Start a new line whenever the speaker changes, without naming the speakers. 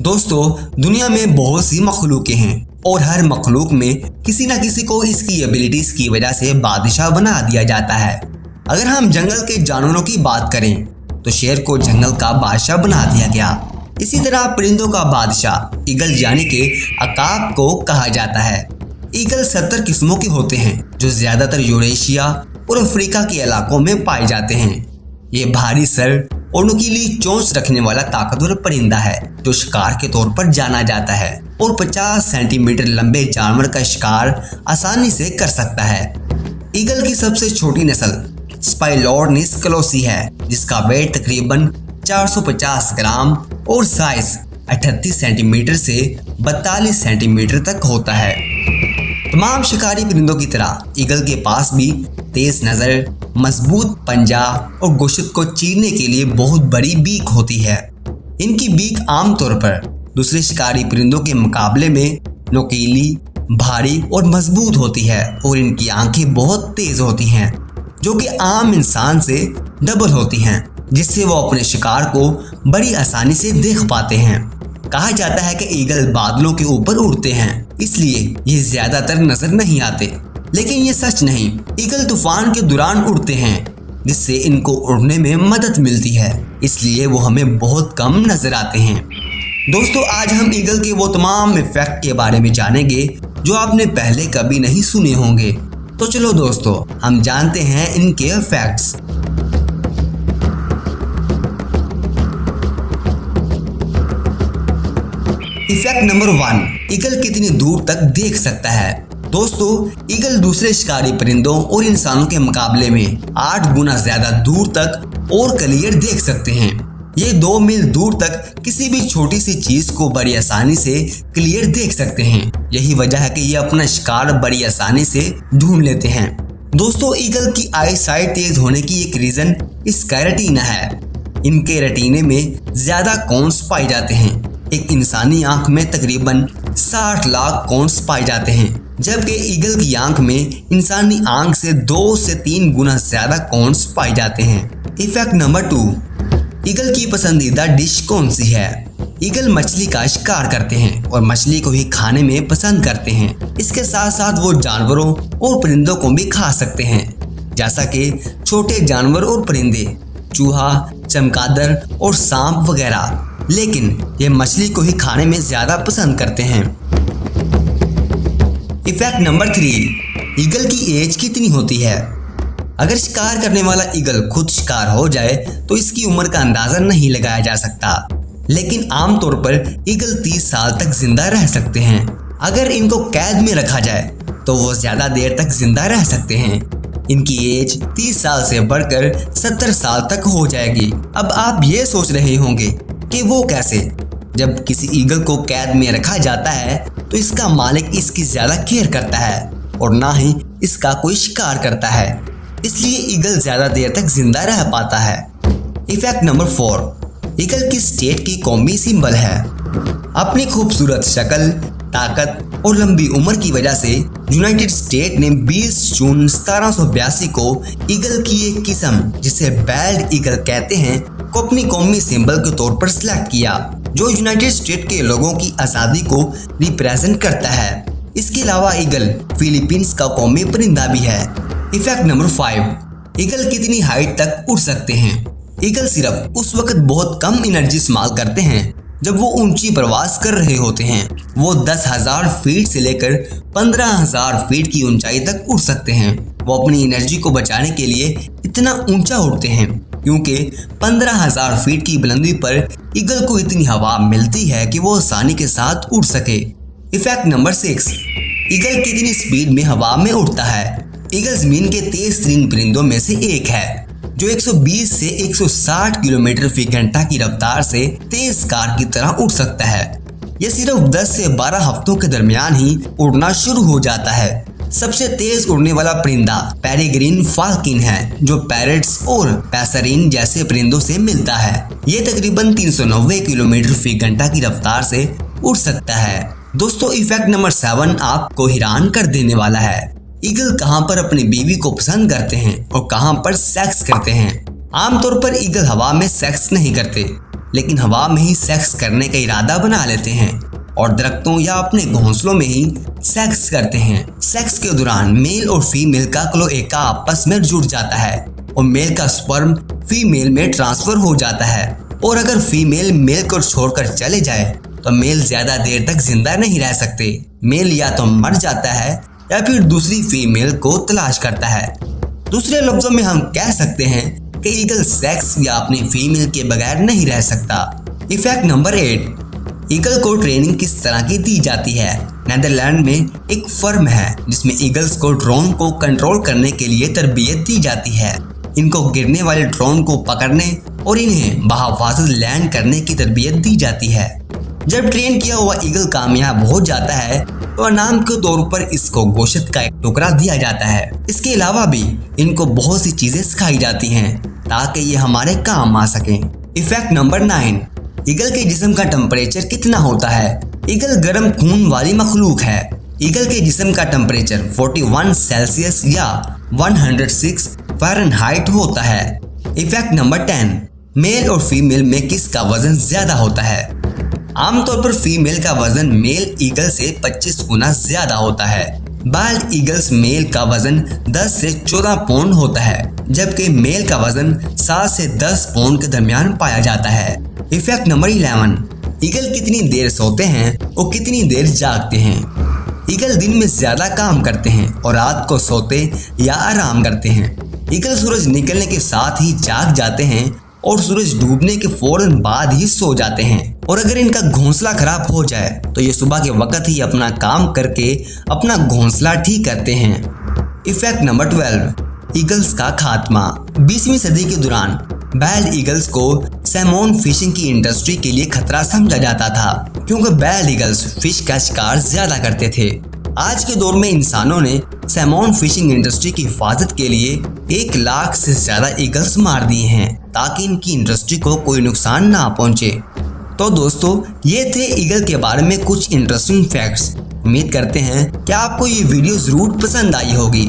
दोस्तों, दुनिया में बहुत सी मखलूकें हैं और हर मखलूक में किसी न किसी को इसकी एबिलिटीज की वजह से बादशाह बना दिया जाता है। अगर हम जंगल के जानवरों की बात करें तो शेर को जंगल का बादशाह बना दिया गया। इसी तरह परिंदों का बादशाह ईगल यानी कि अकाक को कहा जाता है। ईगल 70 किस्मों के होते हैं जो ज्यादातर यूरेशिया और अफ्रीका के इलाकों में पाए जाते हैं। ये भारी सर और नुकीली चोंच रखने वाला ताकतवर परिंदा है जो शिकार के तौर पर जाना जाता है और 50 सेंटीमीटर लंबे जानवर का शिकार आसानी से कर सकता है। ईगल की सबसे छोटी नस्ल स्पाइलोर्निस कलोसी है जिसका वेट तकरीबन 450 ग्राम और साइज 38 सेंटीमीटर से 42 सेंटीमीटर तक होता है। तमाम शिकारी परिंदों की तरह ईगल के पास भी तेज नजर, मजबूत पंजा और गोश्त को चीरने के लिए बहुत बड़ी बीक होती है। इनकी बीक आमतौर पर दूसरे शिकारी परिंदों के मुकाबले में नुकीली, भारी और मजबूत होती है और इनकी आंखें बहुत तेज होती हैं जो कि आम इंसान से डबल होती हैं, जिससे वो अपने शिकार को बड़ी आसानी से देख पाते हैं। कहा जाता है कि ईगल बादलों के ऊपर उड़ते हैं, इसलिए ये ज्यादातर नजर नहीं आते, लेकिन ये सच नहीं। ईगल तूफान के दौरान उड़ते हैं जिससे इनको उड़ने में मदद मिलती है, इसलिए वो हमें बहुत कम नजर आते हैं। दोस्तों, आज हम ईगल के वो तमाम इफेक्ट के बारे में जानेंगे जो आपने पहले कभी नहीं सुने होंगे। तो चलो दोस्तों, हम जानते हैं इनके इफेक्ट्स। इफेक्ट नंबर 1, ईगल कितनी दूर तक देख सकता है। दोस्तों, ईगल दूसरे शिकारी परिंदों और इंसानों के मुकाबले में 8 गुना ज्यादा दूर तक और क्लियर देख सकते हैं। ये 2 मील दूर तक किसी भी छोटी सी चीज को बड़ी आसानी से क्लियर देख सकते हैं। यही वजह है कि ये अपना शिकार बड़ी आसानी से ढूंढ लेते हैं। दोस्तों, ईगल की आई साइट तेज होने की एक रीजन इसका रेटिना है। इनके रेटिने में ज्यादा कोन्स पाए जाते हैं। एक इंसानी आंख में तकरीबन 60 लाख कोन्स पाए जाते हैं, जबकि ईगल की आंख में इंसानी आंख से 2 से 3 गुना ज्यादा कोन्स पाए जाते हैं। इफेक्ट नंबर 2, ईगल की पसंदीदा डिश कौन सी है। ईगल मछली का शिकार करते हैं और मछली को ही खाने में पसंद करते हैं। इसके साथ साथ वो जानवरों और परिंदों को भी खा सकते हैं, जैसा कि छोटे जानवर और परिंदे, चूहा, चमगादड़ और सांप वगैरह, लेकिन ये मछली को ही खाने में ज्यादा पसंद करते हैं। इफेक्ट नंबर 3, ईगल की एज कितनी होती है। अगर शिकार करने वाला ईगल खुद शिकार हो जाए तो इसकी उम्र का अंदाजा नहीं लगाया जा सकता, लेकिन आमतौर पर ईगल 30 साल तक जिंदा रह सकते हैं। अगर इनको कैद में रखा जाए तो वो ज्यादा देर तक जिंदा रह सकते हैं। इनकी एज 30 साल से बढ़कर 70 साल तक हो जाएगी। अब आप ये सोच रहे होंगे कि वो कैसे। जब किसी ईगल को कैद में रखा जाता है तो इसका मालिक इसकी ज्यादा केयर करता है और ना ही इसका कोई शिकार करता है, इसलिए ईगल ज्यादा देर तक जिंदा रह पाता है। इफेक्ट नंबर 4, ईगल की स्टेट की कौमी सिंबल है। अपनी खूबसूरत शक्ल, ताकत और लंबी उम्र की वजह से यूनाइटेड स्टेट ने 20 जून 1782 को ईगल की एक किस्म जिसे बेल्ड ईगल कहते हैं को अपनी कौमी सिंबल के तौर पर सिलेक्ट किया, जो यूनाइटेड स्टेट के लोगों की आज़ादी को रिप्रेजेंट करता है। इसके अलावा ईगल फिलीपींस का कौमी परिंदा भी है। इफेक्ट नंबर 5, ईगल कितनी हाइट तक उड़ सकते हैं। ईगल सिर्फ उस वक्त बहुत कम एनर्जी इस्तेमाल करते हैं जब वो ऊंची प्रवास कर रहे होते हैं। वो 10,000 फीट से लेकर 15,000 फीट की ऊंचाई तक उड़ सकते हैं। वो अपनी एनर्जी को बचाने के लिए इतना ऊंचा उड़ते हैं क्योंकि 15,000 फीट की बुलंदी पर ईगल को इतनी हवा मिलती है कि वो आसानी के साथ उड़ सके। इफेक्ट नंबर 6, ईगल कितनी स्पीड में हवा में उड़ता है। ईगल जमीन के तेज तरीन परिंदों में से एक है जो 120 से 160 किलोमीटर फी घंटा की रफ्तार से तेज कार की तरह उड़ सकता है। यह सिर्फ 10 से 12 हफ्तों के दरमियान ही उड़ना शुरू हो जाता है। सबसे तेज उड़ने वाला परिंदा पेरेग्रीन फाल्कन है जो पैरट्स और पैसरीन जैसे परिंदों से मिलता है। ये तकरीबन 390 किलोमीटर फी घंटा की रफ्तार से उड़ सकता है। दोस्तों, इफेक्ट नंबर 7 आपको हैरान कर देने वाला है। ईगल कहां पर अपनी बीवी को पसंद करते हैं और कहां पर सेक्स करते हैं। आमतौर पर ईगल हवा में सेक्स नहीं करते, लेकिन हवा में ही सेक्स करने का इरादा बना लेते हैं और दरख्तों या अपने घोंसलों में ही सेक्स करते हैं। सेक्स के दौरान मेल और फीमेल का क्लोएका आपस में जुड़ जाता है और मेल का स्पर्म फीमेल में ट्रांसफर हो जाता है। और अगर फीमेल मेल को छोड़कर चले जाए तो मेल ज्यादा देर तक जिंदा नहीं रह सकते। मेल या तो मर जाता है या फिर दूसरी फीमेल को तलाश करता है। दूसरे लफ्जों में हम कह सकते हैं कि ईगल सेक्स या अपनी फीमेल के बगैर नहीं रह सकता। इफेक्ट नंबर 8, ईगल को ट्रेनिंग किस तरह की दी जाती है। नेदरलैंड में एक फर्म है जिसमें ईगल्स को ड्रोन को कंट्रोल करने के लिए तरबियत दी जाती है। इनको गिरने वाले ड्रोन को पकड़ने और इन्हें बहिफाजत लैंड करने की तरबियत दी जाती है। जब ट्रेन किया हुआ ईगल कामयाब हो जाता है तो इनाम के तौर पर इसको गोश्त का एक टुकड़ा दिया जाता है। इसके अलावा भी इनको बहुत सी चीजें सिखाई जाती हैं ताकि ये हमारे काम आ सकें। इफेक्ट नंबर 9, ईगल के जिस्म का टेम्परेचर कितना होता है। ईगल गर्म खून वाली मखलूक है। ईगल के जिस्म का टेम्परेचर 41 सेल्सियस या 106 फ़ारेनहाइट होता है। इफेक्ट नंबर 10, मेल और फीमेल में किसका वजन ज्यादा होता है। आमतौर पर फीमेल का वजन मेल ईगल से 25 गुना ज्यादा होता है। बाल्ड ईगल्स मेल का वजन 10 से 14 पाउंड होता है, जबकि मेल का वजन 7 से 10 पाउंड के दरमियान पाया जाता है। इफेक्ट नंबर 11, ईगल कितनी देर सोते हैं और कितनी देर जागते हैं। ईगल दिन में ज्यादा काम करते हैं और रात को सोते या आराम करते हैं। ईगल सूरज निकलने के साथ ही जाग जाते हैं और सूरज डूबने के फौरन बाद ही सो जाते हैं। और अगर इनका घोंसला खराब हो जाए तो ये सुबह के वक्त ही अपना काम करके अपना घोंसला ठीक करते हैं। इफेक्ट नंबर 12, ईगल्स का खात्मा। 20वीं सदी के दौरान बैल ईगल्स को सैमोन फिशिंग की इंडस्ट्री के लिए खतरा समझा जाता था, क्योंकि बैल ईगल्स फिश का शिकार ज्यादा करते थे। आज के दौर में इंसानों ने सैमोन फिशिंग इंडस्ट्री की हिफाजत के लिए 1 लाख से ज्यादा ईगल्स मार दिए हैं ताकि इनकी इंडस्ट्री को कोई नुकसान ना पहुंचे। तो दोस्तों, ये थे ईगल के बारे में कुछ इंटरेस्टिंग फैक्ट्स। उम्मीद करते हैं कि आपको ये वीडियो जरूर पसंद आई होगी।